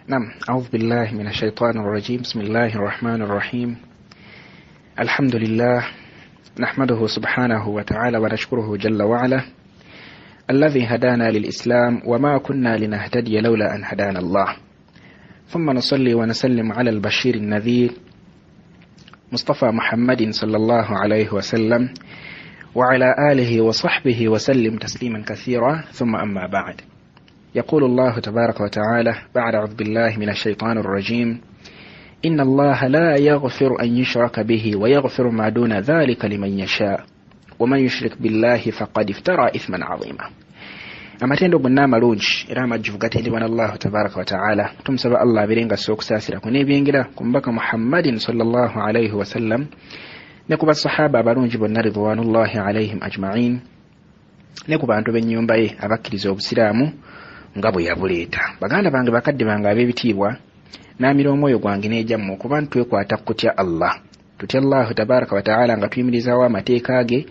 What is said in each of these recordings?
نعم، أعوذ بالله من الشيطان الرجيم. بسم الله الرحمن الرحيم. الحمد لله نحمده سبحانه وتعالى ونشكره جل وعلا الذي هدانا للإسلام وما كنا لنهتدي لولا أن هدانا الله، ثم نصلي ونسلم على البشير النذير مصطفى محمد صلى الله عليه وسلم وعلى آله وصحبه وسلم تسليما كثيرا، ثم أما بعد. يقول الله تبارك وتعالى بعد أعوذ بالله من الشيطان الرجيم: إن الله لا يغفر أن يشرك به ويغفر ما دون ذلك لمن يشاء ومن يشرك بالله فقد افترى إثما عظيما. amatendo bonna amalungi era amajjuvu gatendebwa n'Allahu tabaraka wa ta'ala. Tumusaba Allah abeerenga asookusaasira ku n'ebyengera ku mbaka Muhammadin sallallahu alayhi wa sallam ne ku basahaba abalungi bonna ridwanullahi alayhim ajma'in ne ku bantu b'ennyumba ye abakkiriza obusiraamu nga bwe yabuleeta. Baganda bange bakadde bange ab'ebitiibwa, naamira omwoyo gwange n'ejjammwe okuba ntwekwata kutya Allah, tutya Allahu tabaraka wa ta'ala nga tuyimirizaawo amateeka ge,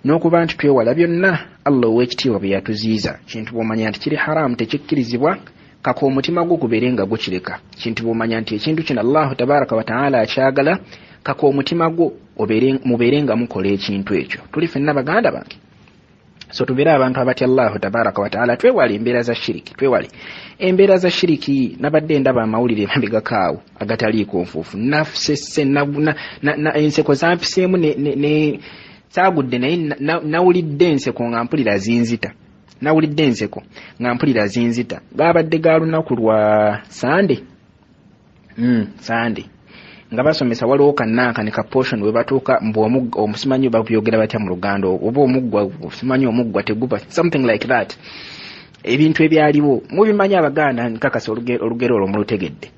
n'okuba nti twewala byonna Allah ow'ekitiibwa bye yatuziiza. Kintu bw'omanya nti kiri haramu tekikkirizibwa, kaka omutima gwo gubeere nga gukireka. Kintu bw'omanya nti ekintu kino Allahu tabaraka wa ta'ala akyagala, kaka omutima gwo mubeere nga mukola ekintu ekyo. Tuli ffenna baganda bange, so tubeere abantu abatya Allahu tabaraka wa ta'ala. Twewale embeera za shiriki, twewale embeera za shiriki. Nabadde ndaba amawulire mabegakaawo agataliiko nfuufu, nafusesse enseko zampiseemu ne saagudde, naye nawulidde enseko nga mpulira zinzita. Nawulidde enseko nga mpulira zinzita. Gaabadde ga lunaku lwa Sande, Sande nga basomesa waliwo kannanka ne ka portion we batuuka mbu omusimanyi babyogera batya mu Luganda, oba omuggwa omusimanyi omuggwa teguba, something like that. Ebintu ebyaliwo mubimanyi Abaganda, nkakasa olugero olwo mulutegedde.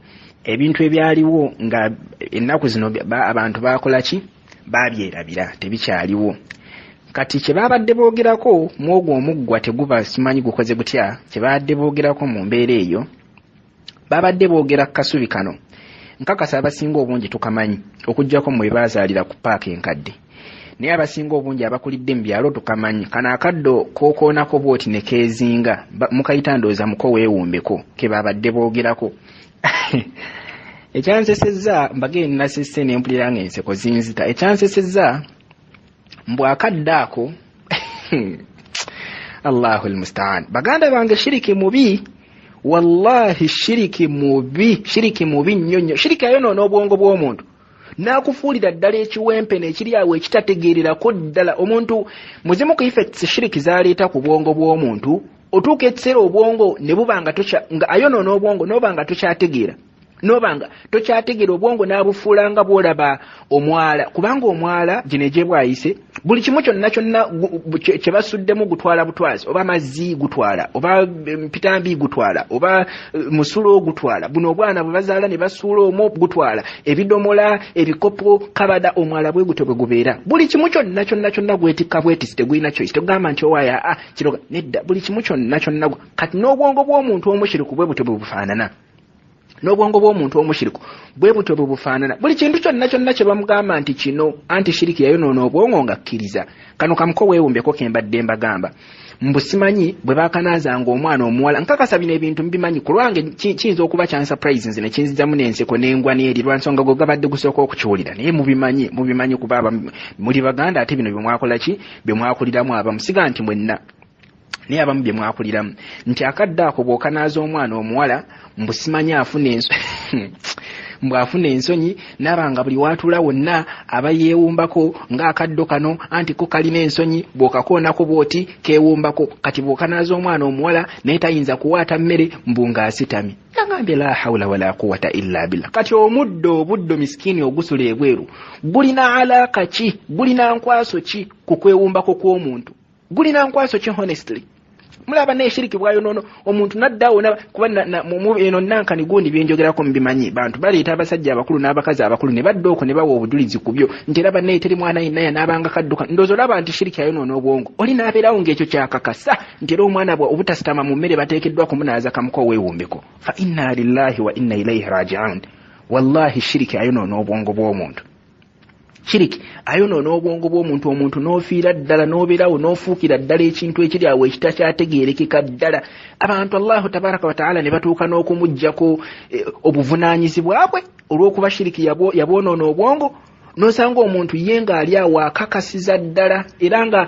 Ebintu ebyaliwo nga ennaku zino abantu bakola ki? Babyerabira, tebikyaliwo. Kati kye babadde boogerako mwogwo omuggwa teguba simanyi gukoze gutya, kye babadde boogerako mu mbeera eyo babadde boogera kasubi kano. Nkakasa abasinga obungi tukamanyi okujjako mwe bazaalira ku paaka enkadde, naye abasinga obungi abakulidde mu byalo tukamanyi. Kano akaddo kookoonako bwoti ne keezinga mukayita ndowooza muko weewumbeko, ke babadde boogerako. Ekyansesezza mbagenda nasesse ne mpulira ng'enseko zinzita. Ekyansesezza mbw akadde ako Allahu almustaan. Baganda bange, shiriki mubi, wallahi shiriki mubi, shiriki mubi nnyo nnyo. Shiriki ayonoona obwongo bw'omuntu, n'akufuulira ddala ekiwempe n'ekiri awo ekitategeererako ddala. Omuntu muzimu ku effects shiriki zaleeta ku bwongo bw'omuntu, otuuka ekiseera obwongo ne buba nga nga ayonoona obwongo n'oba nga tokyategeera, n'obanga tokyategeera obwongo n'abufuula nga bw'olaba omwala. Kubanga omwala gino gye bwayise, buli kimu kyonna kyonna kye basuddemu gutwala butwazi, oba mazzi gutwala, oba pitambi gutwala, oba musulo gutwala. Buno obwana bwe bazaala ne basuula omwo gutwala, ebidomola, ebikopo, kabada, omwala bwe gutyo bwe gubeera. Buli kimu kyonna kyonna gwetikka bwetisi, tegulina choice. Tegamba nti owaaya kiroga, nedda. Buli kimu kyonna kyonna. Kati n'obwongo bw'omuntu omushiriku bwe butyo bwe bufaanana. N'obwongo bw'omuntu omushiriku bwe butyo bwe bufaanana. Buli kintu kyonna kyonna kye bamugamba nti kino anti shiriki yayonoona obwongo nga kkiriza. Kano kamuko weewumbeko ke mbadde mbagamba. Mbusimanyi bwe bakanaazanga omwana omuwala. Nkakasa bino ebintu mbimanyi ku lwange, kiyinza okuba kya surprise nze ne kinzizamu n'enseko n'engwa n'eri lwa nsonga gwe gabadde gusooka okukiwulira. Naye mubimanyi kuba muli Baganda ate bino bye mwakola ki? Bye mwakuliramu abamu. Siga nti mwenna, naye abamu bye mwakuliramu. Nti akadde ako bw'okanaaza omwana omuwala mbusimanyi afuna ensonyi, nabanga buli watula wonna aba yeewumbako ng'akaddo kano anti ko kalina ensonyi, bw'okakoonako bw'oti keewumbako. Kati bw'okanaaza omwana omuwala naye tayinza kuwaata mmere mbu ng'asitamye. Nagambye la hawla wala quwwata illa billah. Kati obuddo miskini ogusula ebweru gulina alaaka ki? Gulina nkwaso ki ku kwewumbako kw'omuntu? Gulina nkwaso ki honestly? Mulaba naye shiriki bwayonoona omuntu naddawo kuba eno nankani gundi byenjogerako mbimanyi. Bantu baleeta abasajja abakulu n'abakazi abakulu ne badda okwo ne bawa obujulizi ku byo nti eraba naye teri mwana yenna n'abanga kadduka. Ndowooza olaba nti shiriki ayonoona obwongo. Oli n'abeerawo ng'ekyo kyakakasa nti era omwana bwe obutasitama mu mmere bateekeddwa kumunaaza kamuko weewumbeko. Fa inna lillahi wa inna ilaihi raji'un. Wallahi shiriki ayonoona obwongo bw'omuntu. shiriki ayonoona obwongo bw'omuntu, omuntu n'ofiira ddala n'obeerawo n'ofuukira ddala ekintu ekiri awo ekitakyategeerekeka ddala. Abantu Allahu tabaraka wa taala ne batuuka n'okumuggyako obuvunaanyizibwa bwe olw'okuba shiriki yabwonoona obwongo. N'osanga omuntu ye ng'ali awo akakasiza ddala era nga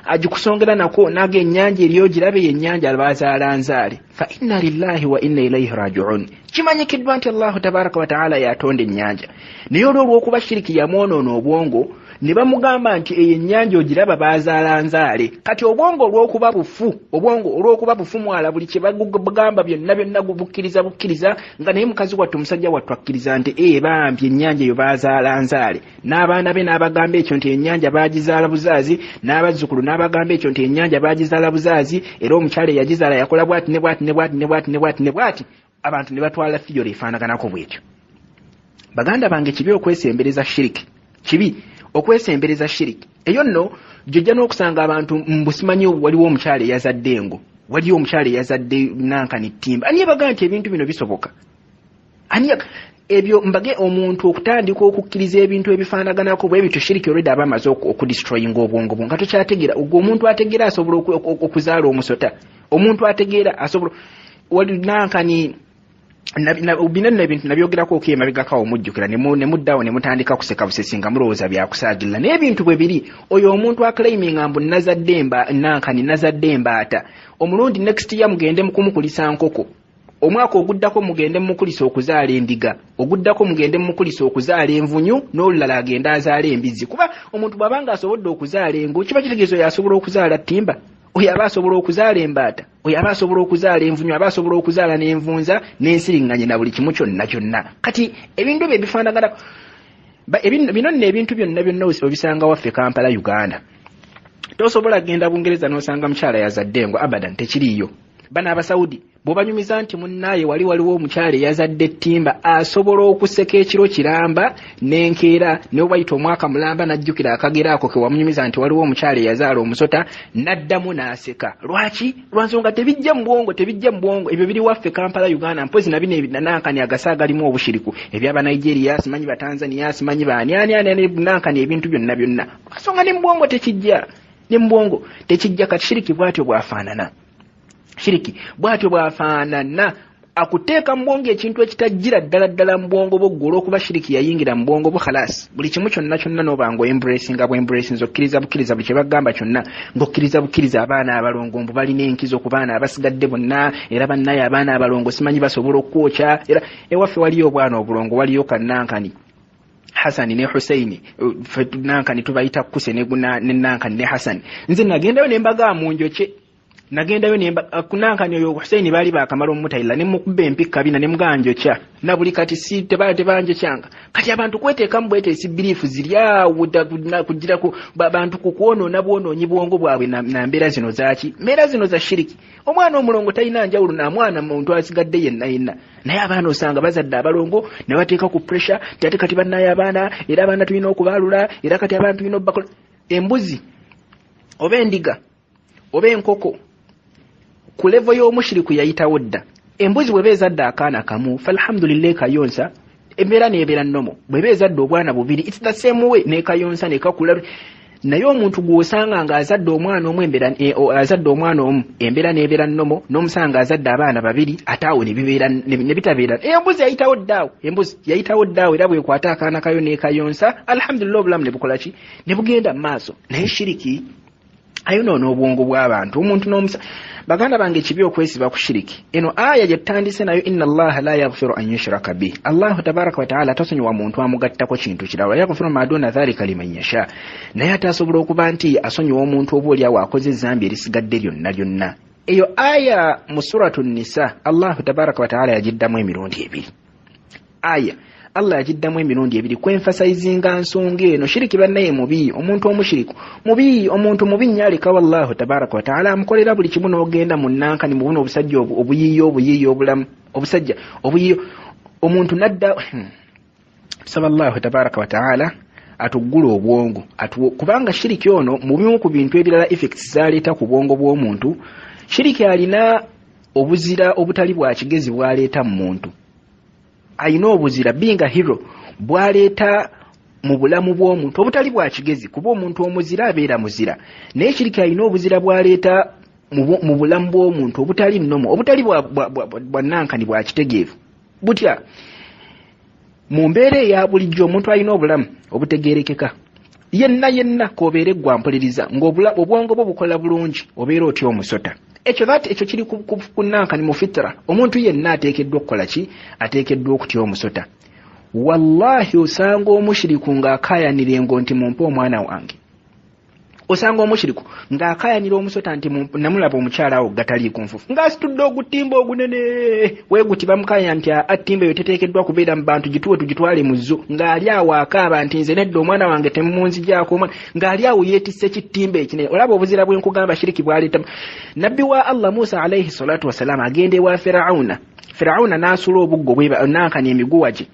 agikusongera nako naga ennyanja eriyo girabe yennyanja bazaalanzaale. Fa inna lillahi wa inna ilaihi raji'un. Kimanyikiddwa nti Allahu tabaraka wa taala yatonda ennyanja, naye olw'okuba shiriki yamwonoona obwongo ne bamugamba nti eyo ennyanja ogiraba bazaalanzaale. Kati obwongo olw'okuba bufu mwala buli kye bagamba byonna bukkiriza nga naye mukazi wattu omusajja wattu akkiriza nti bambi ennyanja eyo bazaalanzaale. N'abaana be n'abagamba ekyo nti ennyanja bagizaala buzaazi, n'abazzukulu n'abagamba ekyo nti ennyanja bagizaala buzaazi, era omukyala eyagizaala yakola bwati ne bwati. Abantu ne batwala fiyolo efaanaganako bwetyo. Baganda bange, kibi okwesembereza shiriki, kibi okwesembereza shiriki. Eyo nno jjojja n'okusanga abantu mbusimanyi waliwo omukyala eyazadde engo, waliwo omukyala eyazadde nankani ttimba. Ani yabaga nti ebintu bino bisoboka? Ebyo mbage omuntu okutandika okukkiriza ebintu ebifaanaganako bwe bityo shiriki already aba amaze okudestroyinga obwongo bwo nga tokyategeera. Ogwo omuntu ategeera asobola okuzaala omusota, omuntu ategeera asobola nankani binanno ebintu nabyogerako emabegakawo omujjukira ne muddawo ne mutandika kuseka busesi nga mulowooza byakusaagirira. Naye ebintu bwe biri, oyo omuntu aclaiminga mbu nazadde embaata, omulundi next year mugende mukumukulisa nkoko, omwaka oguddako mugende mukulisa okuzaala endiga, oguddako mugende mukulisa okuzaala envunyu, n'olulala agenda azaala embizzi. Kuba omuntu bw'abanga asobodde okuzaala engo, kiba kitegeeza oyo asobola okuzaala ttimba, oyo aba asobola okuzaala embaata, oyo aba asobola okuzaala envunyu, aba asobola okuzaala n'envunza n'ensiriŋŋanye na buli kimu kyonna. Kati ebintu bye bifaanagana bino nno ebintu byonna obisanga waffe Kampala, Uganda. Tosobola genda Bungereza n'osanga mukyala yazadde engo, abadan tekiriiyo. Bano Abasaudi bw'obanyumiza nti munnaaye waliwo omukyala eyazadde ttimba, asobola okuseka ekiro kiramba n'enkeera ne bayita omwaka mulamba n'ajjukira akagera ako ke wamunyumiza nti waliwo omukyala eyazaala omusota, n'addamu n'aseka. Lwaki? Lwansonga tebijja mu bwongo. Ebyo biri waffe Kampala, Uganda. Mpozi na bino ebinanankani agasagalimu obushiriku ebyaba Nigeria, simanyi ba Tanzania, simanyi baani nankani ebintu byonna. Lwansonga ne mu bwongo tekijja. Kati shiriki bw'atyo bwafaanana. Shiriki bw'atyo bwafaanana, akuteeka mu bwongo ekintu ekitajjira ddala mu bwongo bwo olw'okuba shiriki yayingira mu bwongo bwo khalas. Buli kimu kyonna n'oba ng'oembracinga okkiriza bukkiriza buli kye bagamba kyonna ng'okkiriza abaana abalongo mbu balina enkizo ku baana abasigadde bonna, era bannaye abaana abalongo simanyi basobola okwokya. Era ewaffe waliyo obwana obulongo, waliyo kannankani Hasani ne Husaini, nankani tubayita Kuse ne nankani ne Hasani. Nze nagendayo ne mbaga mu njokye, kunankani oyo Husaini baali bakamala omutayilla ne mukubba empikka bina ne muganjokya na buli kati si tebanjokyanga. Kati abantu kweteekamu bweteesi biriifu ziri awo kugira ku bantu kukwonoona bwonoonyi bwongo bwabwe na mbeera zino zaaki, mbeera zino za shiriki. Omwana omulongo talina njawulo na mwana muntu asigadde yenna. Naye abaana osanga bazadde abalongo ne bateeka ku pressure ate kati bannaye abaana, era abaana tulina okubaalula, era kati abantu tulina obbakola. Embuzi oba endiga oba enkoko ku levo y'omushiriku yayitawo dda. Embuzi bwe beezadde akaana kamu, falhamdulillah kayonsa, embeera neebeera nnomo. Bwe beezadde obwana bubiri, it's the same way, nekayonsa nekakula. Naye omuntu gw'osanga ng'azadde omwana omu embeera neebeera nnomo, n'omusanga azadde abaana babiri ate awo ne bitabeera. Embuzi yayitawo ddaawo era bw'ekwata akaana kayo nekayonsa, alhamdulillah obulamu ne bukola ki? Ne bugenda mu maaso. Naye shiriki ayonoona obwongo bw'abantu. Omuntu n'omusa baganda bange kibi okwesiba ku shiriki. Eno aya gye tutandise nayo, inna allaha la yaghfiru an yushraka bihi. Allahu tabaraka wa taala tasonyiwa muntu amugattako kintu kirala, yaghfiru ma duna dhalika liman yasha. Naye atasobola okuba nti asonyiwa omuntu oba oli awo akoze ezambi erisigadde lyonna. Eyo aya mu suratu Nisa Allahu tabaraka wa taala yagiddamu emirundi ebiri. Allah yagiddamu emirundi ebiri kwenfasizinga nsonga eno. Shiriki bannaye mubi, omuntu omushiriku mubi, omuntu mubi nnyo alekawo Allahu tabaraka wa taala amukolera buli kimu n'ogenda mu nnankani mu buno obusajja obuyiiyo obulamu obusajja obuyiiyo omuntu nadda. Tusaba Allahu tabaraka wa taala atuggula obwongo kubanga shiriki ono mu bimu ku bintu ebirala effects zaleeta ku bwongo bw'omuntu. Shiriki alina obuzira obutali bwa kigezi bwaleeta mu muntu. Ayina obuzira being a hero bwaleeta mu bulamu bw'omuntu obutali bwa kigezi kuba omuntu omuzira abeera muzira naye shiriki alina obuzira bwaleeta mu bulamu bw'omuntu obutali nnomo obutali bwa nankani bwa kitegeevu butya mu mbeera eya bulijjo omuntu alina obulamu obutegeerekeka yenna k'obeere gwa mpuliriza ng'obwongo bwo bukola bulungi obeera otya omusota ekyo kiri ku nankani mu fitira omuntu yenna ateekeddwa okukola ki ateekeddwa okutya omusota wallahi osanga omushiriku ng'akaayanira engo nti mumpe omwana wange osanga omushiriku ng'akaayanira omusota nti namulaba omukyala awo gatali ku nfufu ng'asitudde ogutimba ogunene weeguti bamukaya nti attimba eyo teteekeddwa kubeera mu bantu gituwe tugitwale mu zzo ng'ali awo akaaba nti nze nedda omwana wange temumunzigyako omwana ng'ali awo yeetisse kittimba ekinene olaba obuzira bwenkugamba shiriki bwaleetamu nabbi wa allah musa alayhi salatu wasalamu agenda ewa firawuna n'asula obuggo nankani emiguwa gye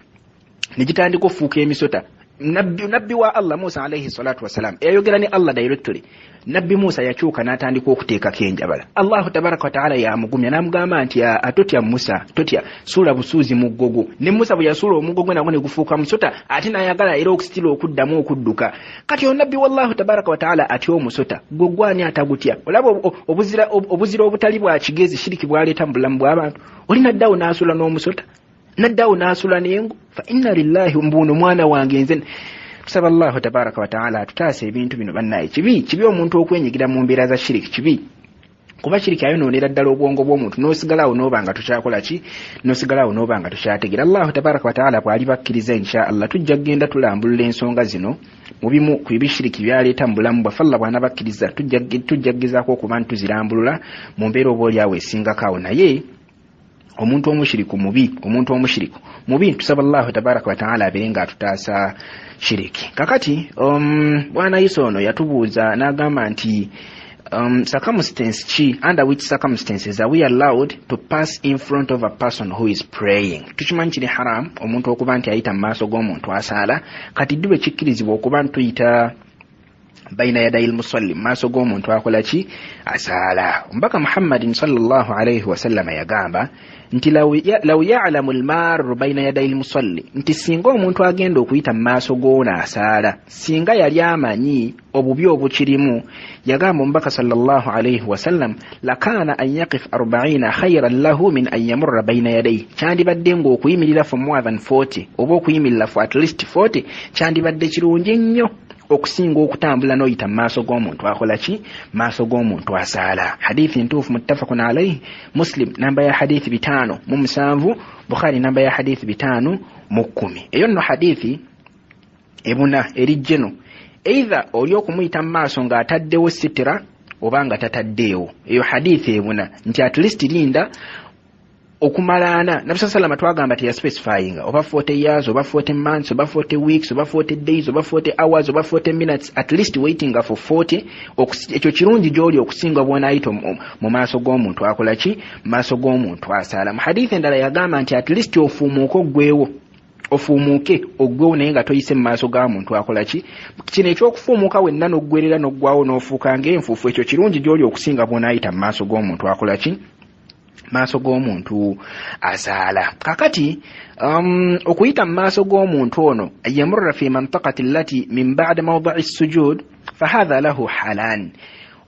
negitandika okufuuka emisota nabbi wa allah musa alayhi salatu wassalam yayogera ne allah directly nabbi musa yakyuka n'atandika okuteekako enjabala allahu tabaraka wataala yamugumya n'amugamba nti atotya musa totya suula busuuzi muggogo ne musa bwe yasuula omuggogo nagwo ne gufuuka musota ate n'ayagala era okusitira okuddamu okudduka kati onabbi wallahu tabaraka wataala atya omusota gweggwani atagutya olaba obuzira obutali bwa kigezi shiriki bwaleeta mu bulamu bw'abantu oli naddawo n'asuula n'omusota naddawo n'asula n'engo fa inna lillahi mbuno mwana wange nze tusaba allahu tabaraka wataala atutaasa ebintu bino bannaye kibi omuntu okwenyigira mu mbeera za shiriki kibi kuba shiriki ayonoonera ddala obwongo bw'omuntu n'osigalawo n'obanga tukyakola ki n'osigalawo n'obanga tukyategeera allahu tabaraka wataala bw'ali bakkiriza insha allah tujja kugenda tulambulula ensonga zino mu bimu ku ebishiriki byaleeta mu bulamu bwaffe allah bwana bakkiriza tujja kugezaako okuba ntuzirambulula mu mbeera oba oliawo esingakaawo naye omuntu omushiriku mubi tusaba allahu tabaraka wataala abeere ng'atutaasa shiriki kakati bwana Isa ono yatubuuza n'agamba nti circumstance ki under which circumstances are we allowed to pass in front of a person who is praying tukimanyi kiri haram omuntu okuba nti ayita mu maaso g'omuntu asaala kati ddibwe kikkirizibwa okuba ntuyita baina yadayi lmusalli maaso g'omuntu akola ki asaala omubaka muhammadin sallallahu alayhi wasallama yagamba nti law ya'lamu almaru baina yadayi lmusalli nti singa omuntu agenda okuyita mu maaso g'ono asaala singa yali amanyi obubi obukirimu yagamba omubaka sallallahu alayhi wasallam lakana an yaqif 40 khayran lahu min an yamurra baina yadayi kyandibadde ng'okuyimirira for more than 40 oba okuyimirira for at least 40 kyandibadde kirungi nnyo okusinga okutambula n'oyita mu maaso g'omuntu akola ki maaso g'omuntu asaala hadithi ntuufu muttafaqun alayhi muslim namba ya hadithi 507 bukhari namba ya hadithi 510 eyo nno hadithi ebuna erijjeno either oli okumuyita mu maaso ng'ataddewo sitira oba nga tataddeewo eyo hadithi ebuna nti at least linda okumalaana nabisa salama twagamba ti ya specifying oba 40 years oba 40 months oba 40 weeks oba 40 days oba 40 hours oba 40 minutes at least waiting for 40 ekyo kirungi gy'oli okusinga bw'onaayita mu maaso g'omuntu akola ki maaso g'omuntu asaala mu hadithi endala yagamba nti at least ofuumuuke oggwewo naye nga toyise mu maaso ga muntu akola ki kino ekyokufuumuuka wenna n'oggwerera n'oggwawo n'ofuuka ng'enfuufu ekyo kirungi gy'oli okusinga bw'onaayita mu maaso g'omuntu akola ki maaso g'omuntu asaala kakati okuyita mu maaso g'omuntu ono yamurra fi mantaqati allati min ba'di mawdi'i sujud fahadha lahu halan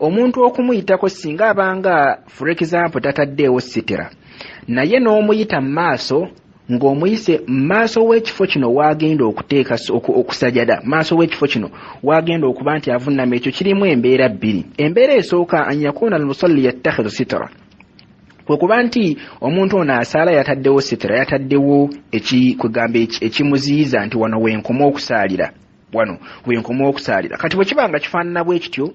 omuntu okumuyitako singa abanga for example tataddeewo sitira naye n'omuyita mu maaso ng'omuyise maaso w'ekifo kino wagenda okuteeka okusajada maaso w'ekifo kino wagenda okuba nti avunnama ekyo kirimu embeera bbiri embeera esooka an yakuna almusalli yattakhidhu sitra kwekuba nti omuntu ono asaala yataddewo sitira yataddewo kwegamba ekimuziyiza nti wano wenkoma okusaalira kati bwe kiba nga kifaanana bwe kityo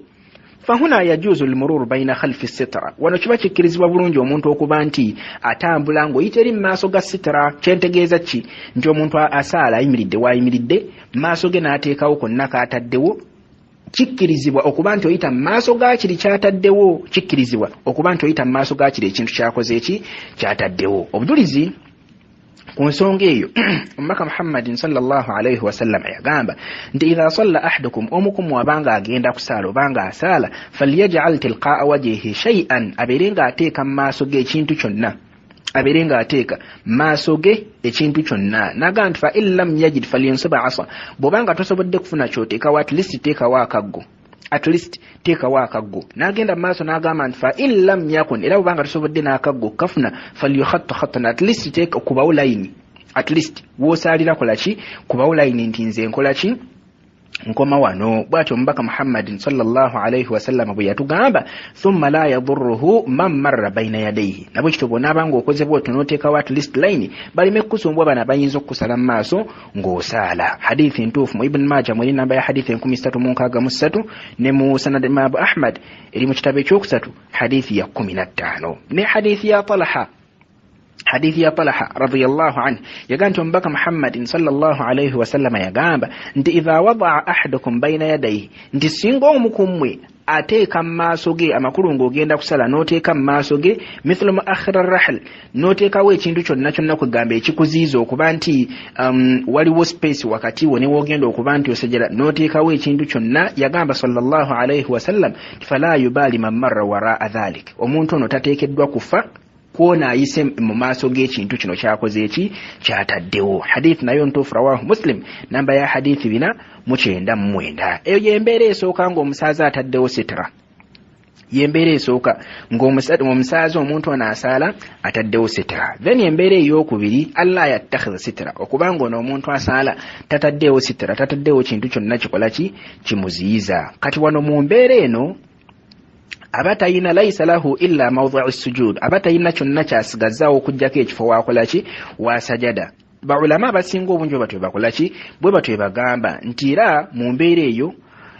fahuna yajuzu almururu baina khalfi sitra wano kiba kikkirizibwa bulungi omuntu okuba nti atambula ng'oyita eri mu maaso ga sitira kyentegeeza ki nti omuntu asaala ayimiridde waayimiridde mu maaso ge n'ateekawo konna kaataddewo kikkirizibwa okuba nti oyita mu maaso ga kiri kyataddewo kikkirizibwa okuba nti oyita mu maaso ga kiri ekintu kyakoze eki kyataddewo obujulizi ku nsonga eyo omubaka muhammadin sallallahu alayhi wasallam yagamba nti idha salla ahadukum omukum wabanga agenda kusaala obanga asaala falyaj'al tilqa'a wajhihi shay'an abeere ng'ateeka mu maaso ge ekintu kyonna aberenga ateeka maaso ge ekintu kyonna naga nti fa illam yajid falyansuba asa bw'obanga tosobodde kufuna kyoteekawo at least teekawo akaggo teekawo akaggo n'agenda mu maaso n'agamba nti fa illam yakun era bw'obanga tosobodde n'akaggo kafuna falyukhatta khattan at least teeka kubawo layini at least w'osaalira kola ki kubawo layini nti nze nkola ki nkoma wano. Bw'atyo omubaka Muhammadin sallallahu alayhi wa sallam bwe yatugamba thumma la yadurruhu man marra bayna yadayhi nabwe kityo bw'onaabanga okoze bw'otyo n'oteekawo at least line baleme kukusumbwa bana bayinza okukusala mu maaso ng'osaala. Hadithi ntuufu mu Ibn Majah mweri namba ya hadithi 1363 ne mu sanad Imam Ahmad eri mu kitabo ekyokusatu hadithi ya 15 ne hadithi ya Talha hadithi ya Talha radiyallahu anhu yaga nti omubaka Muhammadin sallallahu alayhi wa sallam yagamba nti idha wada'a ahadukum bayna yadayhi nti singa omukumwe ateeka mu maaso ge amakulu ng'ogenda kusala n'oteeka mu maaso ge mithlu muakhira rahl n'oteekawo ekintu kyonna kyonna kwegamba ekikuziiza okuba nti waliwo space wakati wo ne woogenda okuba nti osejera n'oteekawo ekintu kyonna yagamba sallallahu alayhi wa sallam fala yubali man marra wara'a dhalik omuntu ono tateekeddwa kufa kuona ayise mu maaso g'ekintu kino kyakoze eki kyataddewo. Hadith nayo ntuufu rawahu Muslim namba ya hadithi 499. Eyo yembeera esooka ng'omusaazi ataddewo sitira yembeera esooka ng'omusaazi omuntu anaasaala ataddewo sitira. Then yembeera ey'okubiri Allah yattakhidha sitira okubanga ono omuntu asaala tataddewo sitira tataddewo kintu kyonna kikola ki kimuziyiza. Kati wano mu mbeera eno abatayina laysa lahu illa mawdhi'u sujud abatayina kyonna kyasigazzaawo okujjako ekifo waakola ki wasajada. Baulama abasinga obungi bwe bakola ki bwe batyo bagamba nti era mu mbeera eyo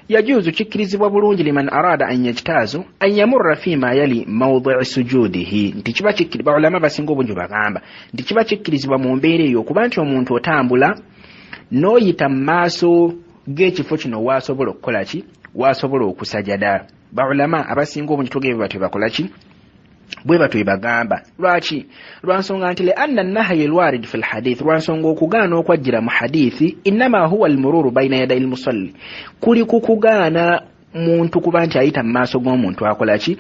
yajuzu kikkirizibwa bulungi liman arada an yajtazu an yamurra fima yali mawdhi'u sujudihi nti kiba kikkirizibwa baulama abasinga obungi bagamba nti kiba kikkirizibwa mu mbeera eyo kuba nti omuntu otambula n'oyita mu maaso g'ekifo kino waasobola okukola ki waasobola okusajada. Baulama abasinga obungi tugebe batyo bakola ki bwe batyo bagamba lwaki lwansonga nti le anna nahyi alwarid fi alhadith lwansonga okugaana okwajjira mu hadithi innama huwa almururu bayna yaday almusalli kuli kukugaana muntu kuba nti ayita mu maaso g'omuntu akola ki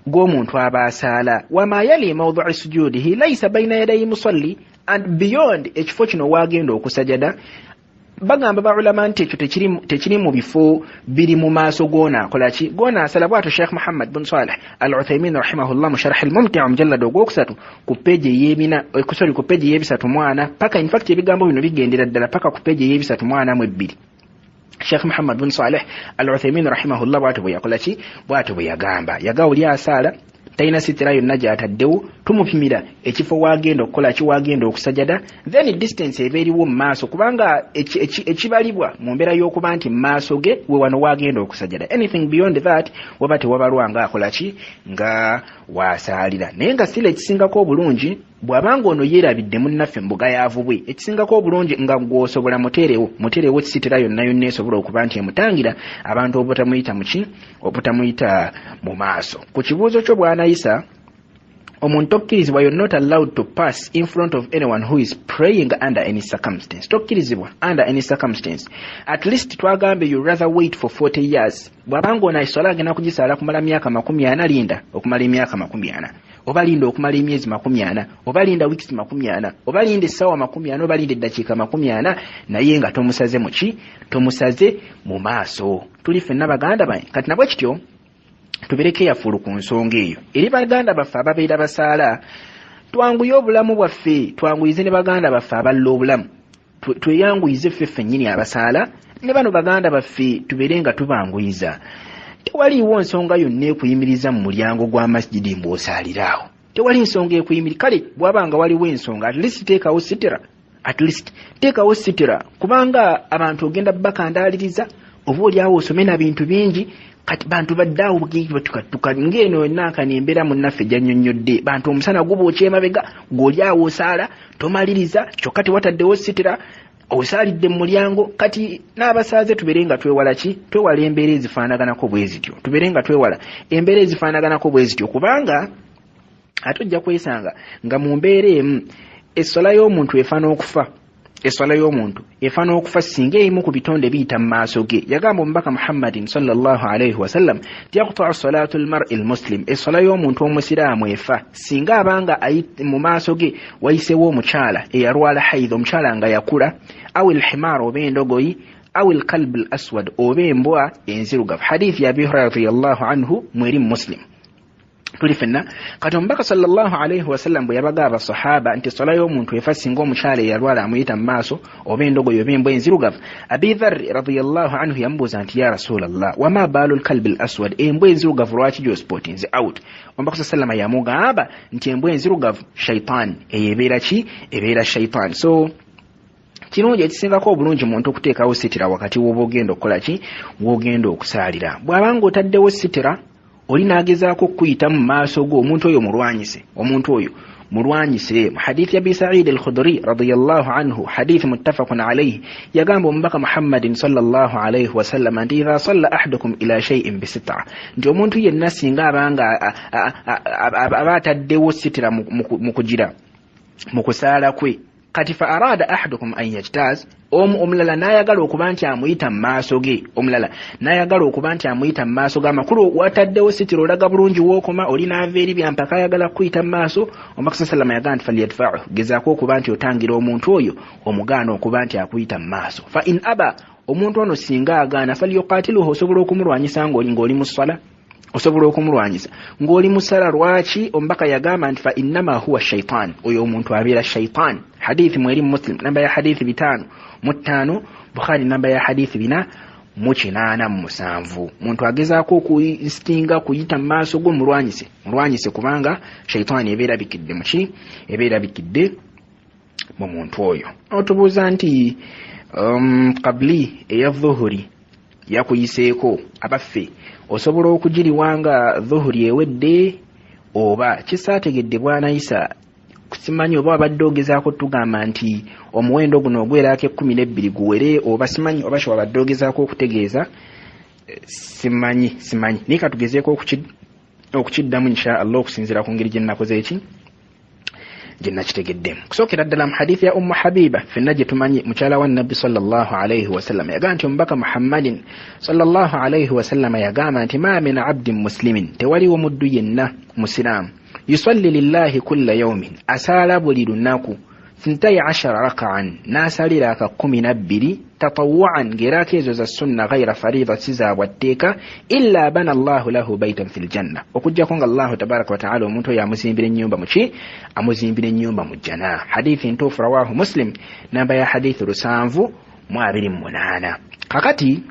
g'omuntu abasaala wama yali mawdhi'u sujudihi laysa bayna yaday almusalli and beyond ekifo kino waagenda okusajada bagamba baulama nti ekyo tekiri mu bifo biri mu maaso goona akola ki goona asala. Bw'atyo Sheikh Muhammad bin Salih al-Uthaymin rahimahullah mu sharh al-mumti' mujallad ogwokusatu ku page ku page y'ebisatu mwana paka in fact ebigambo bino bigendera ddala paka ku page y'ebisatu mwana mu ebbiri. Sheikh Muhammad bin Salih al-Uthaymin rahimahullah bw'atyo bwe yakola ki bw'atyo bwe yagamba oli asaala tayina sitira yonna gy'ataddewo tumupimira ekifo waagenda okukola ki waagenda okusajada then distance eba eriwo mu maaso kubanga ekibalibwa mu mbeera y'okuba nti mu maaso ge we wano waagenda okusajada anything beyond that waba tewabalwa nga akola ki nga waasaalira. Naye nga sila ekisingako obulungi bw'abanga ono yeerabidde munnaffe mbuga yavubwe ekisingako obulungi nga gw'osobola muterewo sitira yonna yonna esobola okuba nti emutangira abantu obutamuyita mu maaso. Ku kibuuzo kyo bw'anayisa omuntu tokkirizibwa you're not allowed to pass in front of anyone who is praying under any circumstance. Tokkirizibwa under any circumstance. At least twagambe you rather wait for 40 years. Bw'abanga ono ayisola agenda kugisaala kumala myaka 40 linda okumala emyaka 40 oba linda okumala emyezi 40 oba linda weeks 40 oba linda essaawa 40 oba linda eddakiika 40 naye nga tomusaze muki tomusaze mu maaso. Tuli ffenna baganda bange kati nabwe kityo tubereke yafulu ku nsonga eyo eri baganda baffe ababeera basaala twanguye obulamu bwaffe twanguyize ne baganda baffe aballa obulamu tweyanguyize ffe ffennyini abasaala ne bano baganda baffe tubeere nga tubanguyiza. Tewaliiwo nsonga yonna ekuyimiriza mu mulyango gwa masjidi mbw'osaaliraawo tewali nsonga ekuyimiri. Kale bw'abanga waliwo ensonga at least teekawo sitira kubanga abantu ogenda bakandaaliriza oba oliawo osome na bintu bingi kati bantu baddaawo bwekatuka ng'eno ennankani embeera munnaffe gyannyonnyodde bantu omusana gubookya emabega gw'oliawo osaala tomaliriza kyokka tewataddewo sitira osaalidde mu mulyango. Kati n'abasaaze tubeere nga twewala ki twewala embeera ezifaanaganako bwe zityo tubeere nga twewala embeera ezifaanaganako bwe zityo kubanga ate ojja kwesanga nga mu mbeera emu essola y'omuntu efaana okufa eswala y'omuntu efana okufa singa emu ku bitonde biyita mu maaso ge. Yagamba omubaka Muhammadin sallallahu alayhi wasallam yaqta'u salatu al-mar'i al-muslim, eswala y'omuntu omusiraamu efa singa abanga mu maaso ge wayisewo omukyala eyalwala haidh, omukyala nga yakula, aw al-himar oba endogoyi, aw al-kalb al-aswad oba embwa enzirugavu. Hadithi ya Abi Hurairah radiyallahu anhu mweri Muslim. Tuli fenna kati omubaka sallallahu alayhi wasallam bwe yabaga abasahaba nti eswala y'omuntu efa singa omukyala eyalwala amuyita mu maaso oba endogoyi oba embwa enzirugavu. Abi Dharr radiyallahu anhu yamubuuza nti ya Rasulallah, wama baalu al-kalb al-aswad, embwa enzirugavu lwaki gy'ospotinze out? Omubaka sallallahu alayhi yamugamba nti embwa enzirugavu shaitan, eyebeera ki? Ebeera shaitan. So kirungi ekisingako obulungi muntu okuteekawo sitira wakati w'oba ogenda okukola ki? W'ogenda okusaalira. Bw'abanga otaddewo sitira oli nagezaako okuyita mu maaso go, omuntu oyo mulwanyise. Mu hadithi ya Abi Sa'id al-Khudri radiyallahu anhu, hadithi muttafaqun alayhi, yagamba omubaka Muhammadin sallallahu alayhi wasallam nti idha salla ahadukum ila shay'in bisitra, nti omuntu yenna singa abanga abataddewo sitira mu kugira mu kusaala kwe, kati fa arada ahadukum an yajtaz, omulala n'ayagala okuba nti amuyita mu maaso ge, omulala n'ayagala okuba nti amuyita mu maaso ge, amakulu wataddewo sitira olaga bulungi w'okoma, oli n'ava eri byampaka ayagala kuyita mu maaso. Omubaka sallallahu alayhi wasallam nti falyadfa'u, gezaako okuba nti otangira omuntu oyo omugaana okuba nti akuyita mu maaso. Fa in aba, omuntu ono singa agaana, falyuqatiluhu, osobola okumulwanyisa ng'oli mu ssala, osobola okumulwanyisa ng'oli mu ssala. Lwaki? Omubaka yagamba nti fa innama huwa shaitan, oyo omuntu abeera shaitan. Hadithi mweri Muslim namba ya hadithi 5 Bukhari namba ya hadithi 487. Muntu agezaako okuyistinga kuyita mu maaso go, mulwanyise kubanga shaitan ebeera bikidde muki? Ebeera bikidde mu muntu oyo. Otubuuza nti qabli eya dhuhuri yakuyiseeko, abaffe osobola okugiriwanga dhuhuri ewedde oba kisaategedde bwana Isa? Simanyi oba abadde ogezaako tugamba nti omuwendo guno ogwerako 12 guwere, oba simanyi oba sho abadde ogezaako okutegeeza. Simanyi naye katugezeeko okukiddamu insha Allah okusinziira ku ngeri gye nakoze eki gye nakitegeddemu. Kusookera ddala mu hadithi ya Ummu Habiba, fenna gye tumanyi mukyala wa Nabbi sallallahu alayhi wasallam, yagamba nti omubaka Muhammadin sallallahu alayhi wasallam yagamba nti ma min abdin muslimin, tewaliwo muddu yenna musiraamu, yusalli lillahi kulla yawmin, asaala buli lunaku 12 raka'an, nasalira aka 12 tatawwa'an, ng'erako ezo za sunna ghayra farida, si za bwatteeka, illa bana Allahu lahu baytan fil janna, okujjako nga Allahu tabaraka wa ta'ala omuntu oyo amuzimbira ennyumba muki? Amuzimbira ennyumba mu jjana. Hadithi ntuufu rawahu Muslim namba ya hadithi 728. Kakati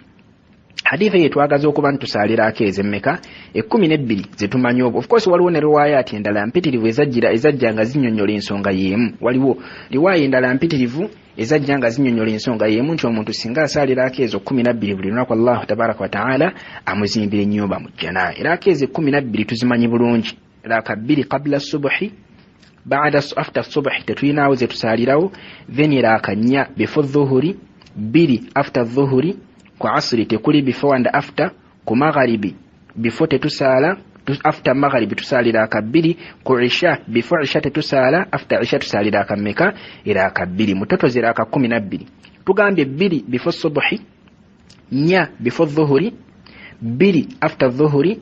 hadithi ye twagaza okuba ntusaalirako ezemmeka 12 zetumanyi. Of course waliwo ne riwayati endala mpitirivu ezajja nga zinnyonnyola ensonga y'emu. Waliwo riwaya endala mpitirivu ezajja nga zinnyonnyola ensonga y'emu nti omuntu singa asaalirako ezo 12 buli lunaku, Allahu tabaraka wa ta'ala amuzimbira ennyumba mu jjana. Era ezo 12 tuzimanyi bulungi. Raka 2 qabla subuhi, baada after subuhi tetuyinaawo ze tusaalirawo, then raka 4 before dhuhuri, 2 after dhuhuri, ku asri tekuli before and after, ku magharibi before tetusaala, after magharibi tusaalira aka 2, ku isha before isha tetusaala, after isha tusaalira aka mmeka? Era aka 2. Mutoto zira aka 12. Tugambye 2 before subuhi, 4 before dhuhuri, 2 after dhuhuri,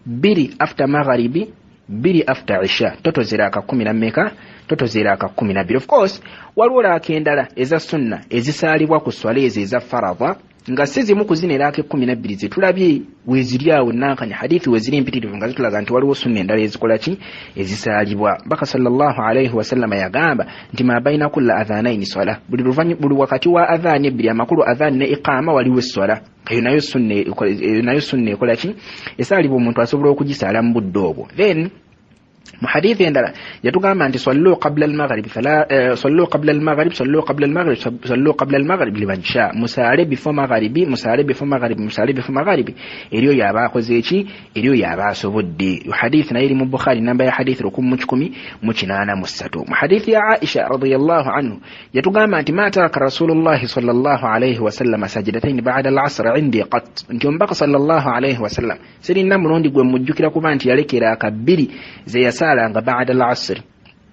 2 after magharibi, 2 after isha, toto zira aka 10 na mmeka? Toto zira aka 12. Of course waliwo laka endala eza sunna ezisaalibwa ku swala ezo eza faradha nga sizimu kuzinera ake 12 zetulabye weziryawo nankanya hadithi weziri mpitirivu nga zitulaga nti waliwo sunna endala ezikola ki? Ezisaalibwa. Baka sallallahu alayhi wasallam yagamba nti ma baina kulla adhanaini swala, buli wakati wa adhani ebiri, amakulu adhani ne iqama waliwo esswala. Eyo nayo sunna ekola ki? Esaalibwa omuntu asobola okugisaala mu budde obwo. Then mu hadithi endala yatugamba nti sallu qabla al-maghrib, sallu qabla al-maghrib, sallu qabla al-maghrib, sallu qabla al-maghrib liman sha, musaale before magharibi, musaale before magharibi, musaale before magharibi. Eriyo yabaakoze eki? Eriyo yabaasobodde. Hadithi nayo eri mu Bukhari namba ya hadithi 1083. Mu hadithi ya Aisha radhiyallahu anhu yatugamba nti ma taraka Rasulullah sallallahu alayhi wasallam sajdatayn ba'da al-'asr 'indi qat, nti ombaka sallallahu alayhi wasallam sirina mulondi gwe mujjukira kuba nti yalekera aka 2 ze yasalanga ba'da al-'asr,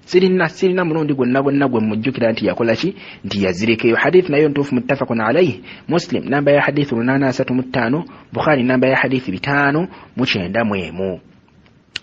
sirina mulundi gwonna gwe mujjukira nti yakola ki nti yazirekeyo. Hadith nayo ntuufu muttafaqun alayhi. Muslim namba ya hadith 835, Bukhari namba ya hadith 591.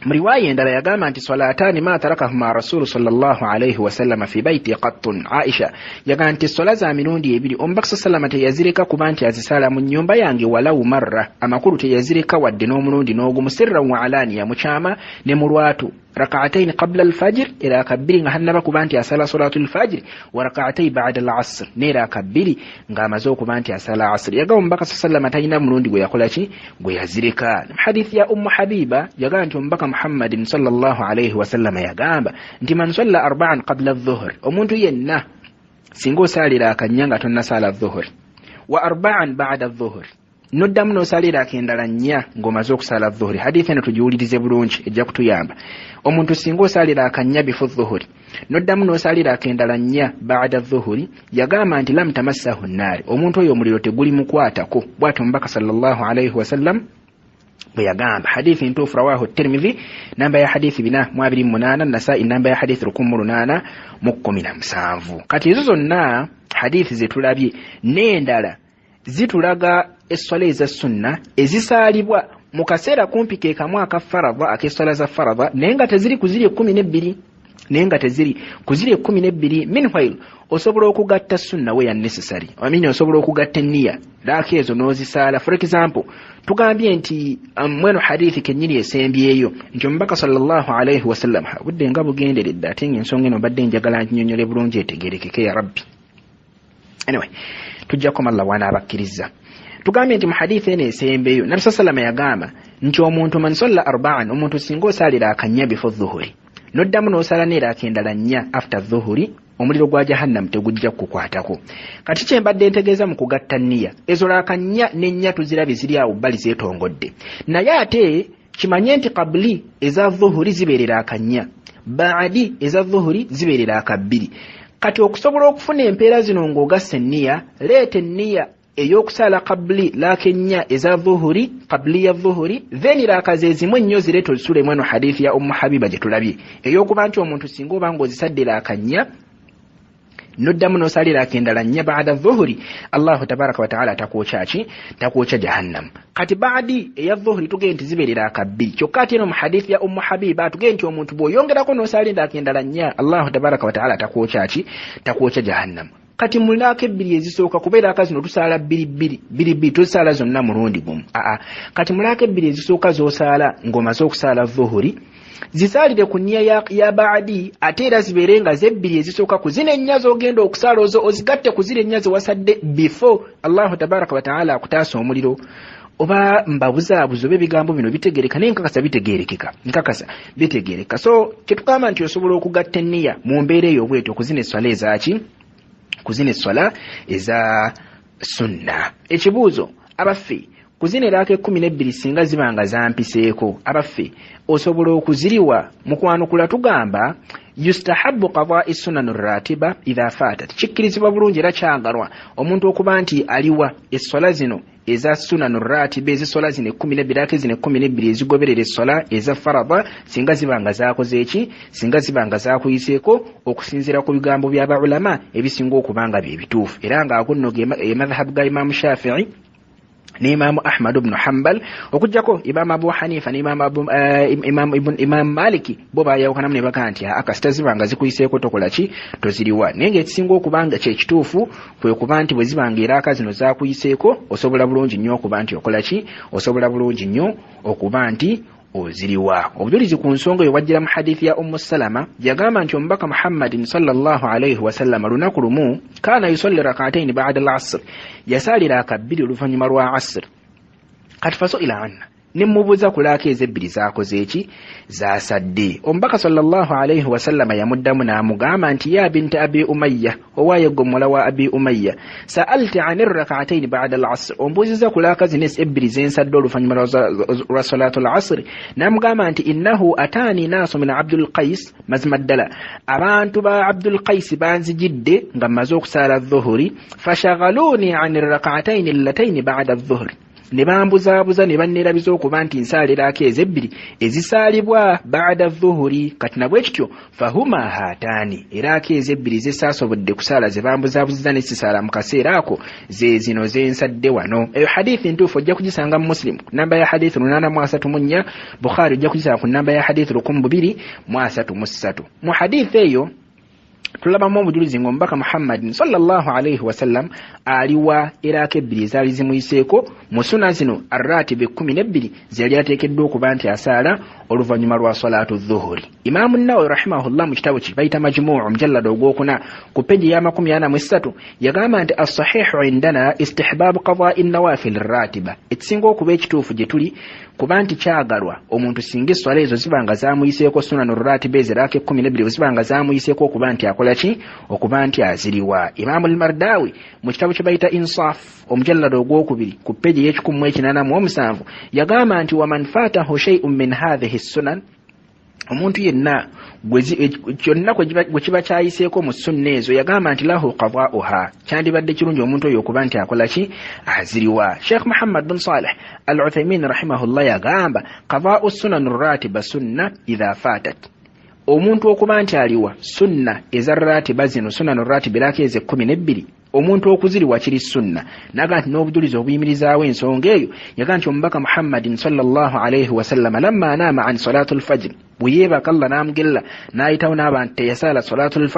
Mriwaya endala yagamba nti salatani ma tarakahuma Rasul sallallahu alayhi wa sallam fi baiti qattun. Aisha yagamba nti swala za mirundi ebiri Omubaka sallallahu teyazireka kuba nti azisala mu nnyumba yange walau marra, amakulu teyazireka wadde n'omulundi n'ogumu, sirran wa alaniya, mukyama ne mu lwatu. ركعتين قبل الفجر إلى كبري نهنبا كبانتي أسالا صلاة الفجر وركعتين بعد العصر نيرا كبري نغامزو كبانتي أسالا عصر. يقول مبكى صلى الله عليه وسلم مروندي ويقول شيء ويزركا. حديث يا أم حبيبة يقول أنت مبكى محمد صلى الله عليه وسلم يقول أنت من صلى 4 قبل الظهر ومنت ينه سينغو سالي راكا نيانغا تنسال الظهر و4 بعد الظهر noddamu n'osalirako endala 4 ng'omaze okusala dhuhuri. Hadithi eno tugiwulirize bulungi ejja kutuyamba. Omuntu singa osalirako 4 bifu dhuhuri noddamu n'osalirako endala 4 baada dhuhuri, yagamba nti lam tamassahu nnaari, omuntu oyo omuliro teguli mukwatako. Bw'atyo Omubaka sallallahu alayhi wasallam bwe yagamba. Hadithi ntuufu rawahu Tirmidhi namba ya hadithi 428, Nasai namba ya hadithi 1817. Kati ezo zonna hadithi zetulabye n'endala zitulaga esswala eza sunna ezisaalibwa mu kaseera kumpi ke kamu aka faradha ak'esswala za faradha naye nga teziri ku ziri 12 meanwhile osobola okugatta sunna we ya necessary osobola okugatta enniya laaki ezo n'ozisaala. For example tugambye nti mweno hadithi kennyini esembyeyo nti Omubaka sallallahu alayhi wasallam budde nga bugenderedde ate ng'ensonga eno badde njagala nnyonnyole bulungi etegerekeke ya rabbi. Anyway tujjako malla wana abakkiriza. Tugambye nti mu hadithi eno esembeyo Nabi sallallahu yagamba nti omuntu man salla 4, omuntu singa osalira akanya before dhuhuri noddamu n'osala neerako endala 4 after dhuhuri, omuliro gwa jahannam tegujja kukwatako. Kati kye mbadde ntegeeza mu kugatta nniya, ezo laaka 4 n'ennya tuzirabye ziri awo bbali zeetongodde, naye ate kimanye nti qabli eza dhuhuri zibeerera akanya, baadi eza dhuhuri zibeerera akabiri. Kati okusobola okufuna empeera zino ng'ogassa enniya, leeta enniya ey'okusala qabli laaka 4 eza dhuhuri, qabli ya dhuhuri, then laaka ze zimu ennyo zireeta ozisulemu eno hadithi ya Ummu Habiba gye tulabye ey'okuba nti omuntu singa oba ng'ozisadde laaka 4 noddamu n'osalirako endala 4 baada dhuhuri, Allahu tabaraka wa ta'ala takwokya jahannam. Kati baadi eya dhuhuri tugende nti zibeerera akabiri, kyokka ate eno mu hadithi ya Ummu Habiba tugende nti omuntu bw'oyongerako n'osalirako endala 4 Allahu tabaraka wa ta'ala takwokya jahannam. Kati mulaka 2 ezisooka kubeera akazino tusala 2 tusala zonna mulundi gumu. Kati mulaka 2 ezisooka z'osala ng'omaze okusala dhuhuri zisalire ku nniya ya baadi, ate era zibeere nga ze 2 ezisooka ku zino ennya z'ogenda okusala ozigatte ku zino ennya zewasadde before Allahu tabaraka wa ta'ala akutaasa omuliro. Oba mbabuzaabuza oba ebigambo bino bitegereka naye nkakasa bitegereka. So kyetugamba nti osobola okugatta enniya mu mbeera eyo bwetyo kuzina esswala ezaki kuzina esswala eza sunna. Ekibuuzo abaffe kuzina eraako 12 singa zibanga zampiseeko, abaffe osobola okuziriwa mu kwanukula tugamba yustahabbu qada'i sunan ratiba idha fatat. Kikkirizibwa bulungi era kyagalwa omuntu okuba nti aliwa esswala zino eza sunan ratiba, eziswala zino 12 ate zino 12 ezigoberera esswala eza faradha singa zibanga zakoze singa zibanga zakuyiseeko okusinziira ku bigambo by'abaulama ebisinga okubanga bye bituufu, era ng'akunno ge madhhabu ga Imam Shafi'i ni Imam Ahmad ibn Hanbal okujjako Imam Abu Hanifa ni Imam Maliki bo bayawukanamu ne baga nti akasita zibanga zikuyiseeko tokola ki toziriwa. Naye ng'ekisinga okubanga kye kituufu kwe kuba nti bwe zibanga eraaka zino zakuyiseeko osobola bulungi nnyo okuba nti okola ki, osobola bulungi nnyo okuba nti oziriwa. Obujulizi ku nsonga eyo wajjira mu hadithi ya Ummu Salama yagamba nti Omubaka Muhammadin sallallahu alayhi wasallam lunaku lumu kaana yusalli rak'atayn ba'da al-'asr, yasalira akabiri oluvannyuma lwa asr. Kati faso ila anna nimubuuza ku laaka ez'ebbiri zakoze zasadde. Omubaka sallallahu alayhi wasallam yamuddamu n'amugamba nti ya binta Abi Umayya, owaaye gommola wa Abi Umayya, sa'alti 'ani rak'atayn ba'da al-'asr, ombuuziza ku laaka zino ebbiri zensadde oluvannyuma lwa salatu al-'asr. N'amugamba nti innahu ataani naasu min Abdul Qais, mazima ddala abantu ba Abdul Qais banzijidde nga mmaze okusaala dhuhuri, fashaghaluuni 'ani rak'atayn allatayn ba'da adh-dhuhri, ne bambuzaabuza ne banneerabiza okuba nti nsaala eraako ezebbiri ezisaalibwa baada dhuhuri kati nabwe kityo fahuma haataani eraako ezebbiri zesaasobodde kusaala ze bambuzaabuziza ne sisaala mu kaseera ako ze zino zensadde wano. Eyo hadithi ntuufu ojja kugisanga mu Muslim ku namba ya hadithi 834, Bukhari ojja kugisanga ku namba ya hadithi 1233. Mu hadithi eyo tulabamu obujulizi ng'omubaka Muhammad sallallahu alayhi wasallam aliwa eraako ebbiri ezaali zimuyiseeko mu suna zino arratibe 12 zeyali ateekeddwa okuba nti asaala oluvannyuma lwa salaatu dhuhuri. Imaamu Nawawi rahimahullah mu kitabu kye bayita Majmuu mujallada ogwokuna ku peji ya 43 yagamba nti as-sahihu indana istihbaabu qadaa'i an-nawaafil ar-ratiba, ekisinga okuba ekituufu gye tuli kuba nti kyagalwa omuntu singa esswala ezo zibanga zaamuyiseeko sunanu ratiba eziraako 12 zibanga zaamuyiseeko okuba nti akola ki, okuba nti aziriwa. Imaamu al-Mardawi mu kitabu kye bayita Insaf omujallada ogwokubiri ku peji y'ekikumi yagamba nti waman faatahu shay'un min hadhihi as-sunan, omuntu yenna kyonna gwe kiba kyayiseeko mu sunna ezo yagamba nti lahu qadaa'uha, kyandibadde kirungi omuntu oyo okuba nti akola ki, aziriwa. Sheikh Muhammad bin Salih al-Uthaymin rahimahullah yagamba qadaa'u sunan ratiba sunna idha fatat, omuntu okuba nti aliwa sunna eza ratiba zino sunan ratiba eraako eze 12 omuntu okuziriwa kiri sunna. Naga nti n'obujulizi obuyimirizaawo ensonga eyo yaga nti omubaka Muhammadin sallallahu alayhi wasallam lamma naama an salatul fajr, bwe yeebaka Allah n'amugella n'ayitawo n'abantu teyasaala salatul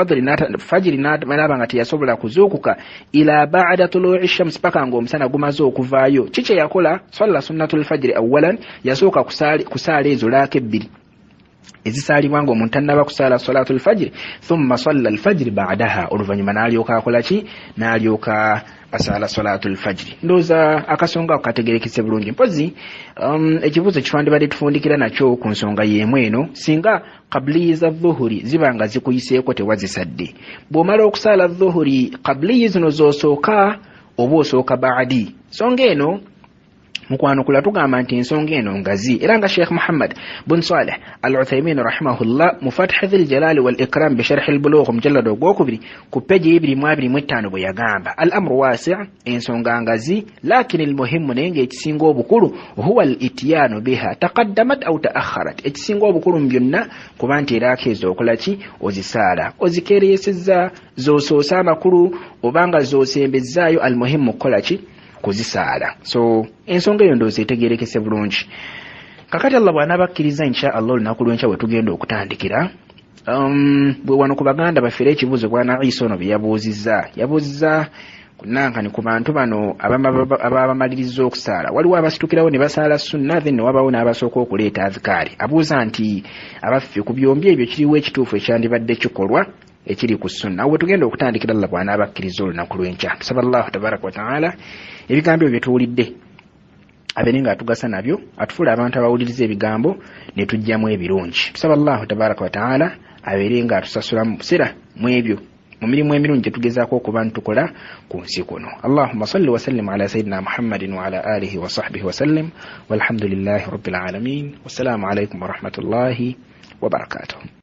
fajiri n'aba nga teyasobola kuzuukuka ila ba'da tuluu'i shams, paka ng'omusana gumaze okuvaayo. Kiki yakola? Salla sunnatul fajri awwalan, yasooka kusaala ezo laako ebbiri ezisaalibwa ng'omuntu annaba kusaala salatul fajri, thumma salla al-fajri ba'daha, oluvannyuma n'alyoka akola ki, n'alyoka asaala salatul fajri. Ndowooza akasonga ako kategerekese bulungi. Mpozi ekibuuzo kitwandibadde tufundikira nakyo ku nsonga y'emu eno, singa qabliyi za dhuhuri ziba nga zikuyiseeko tewazisadde, bw'omala okusaala dhuhuri qabliyi zino z'osooka oba osooka baadi? Nsonga eno mukwano kula tugamba nti ensonga eno ngazi, era nga Sheikh Muhammad bin Salih al-Uthaymin rahimahullah mu Fath dhil Jalali wal Ikram bi Sharh al-Bulugh mujallad ogwokubiri ku peji 225 bwe yagamba al-amru wasi', ensonga ngazi, lakin al-muhimmu nenge ekisinga obukulu huwa al-ityanu biha taqaddamat aw ta'akhkharat, ekisinga obukulu byonna kuba nti eraako ezo okola ki, ozisaala, ozikeereyesezza, z'osoosa amakulu obanga z'osembezzaayo, al-muhimmu kola ki, kuzisaala. So ensonga eyo ndowooza etegeerekese bulungi. Kakati Allah bw'anaabakkiriza insha Allah olunaku lw'enkya we tugenda okutandikira, bwe wano ku baganda bafeera ekibuuzo bwana Isa ono bye yabuuzizza kunankani ku bantu bano ababamaliriza okusaala. Waliwo abasitukirawo ne basaala sunna, then ne wabaawo n'abasooka okuleeta azikaari. Abuuza nti abaffe ku byombi ebyo kiriwo ekituufu ekyandibadde kikolwa ekiri ku sunna. Awo tugenda okutandikira Allah bw'anaabakkiriza olunaku lw'enkya. Tusaba Allah tabaraka wa ta'ala ebigambo ebyo tuwulidde abeere nga atugasa nabyo, atufuula abantu abawuliriza ebigambo ne tujjamu ebirungi. Tusaba Allah tabaraka wa ta'ala abeere nga atusasula mu busera mu ebyo mu mirimu emirungi gye tugezaako okuba ntukola ku nsi kuno. Allahumma salli wa sallim ala sayyidina Muhammadin wa ala alihi wa sahbihi wa sallim walhamdulillahi rabbil alamin. Wassalamu alaikum wa rahmatullahi wa barakatuh.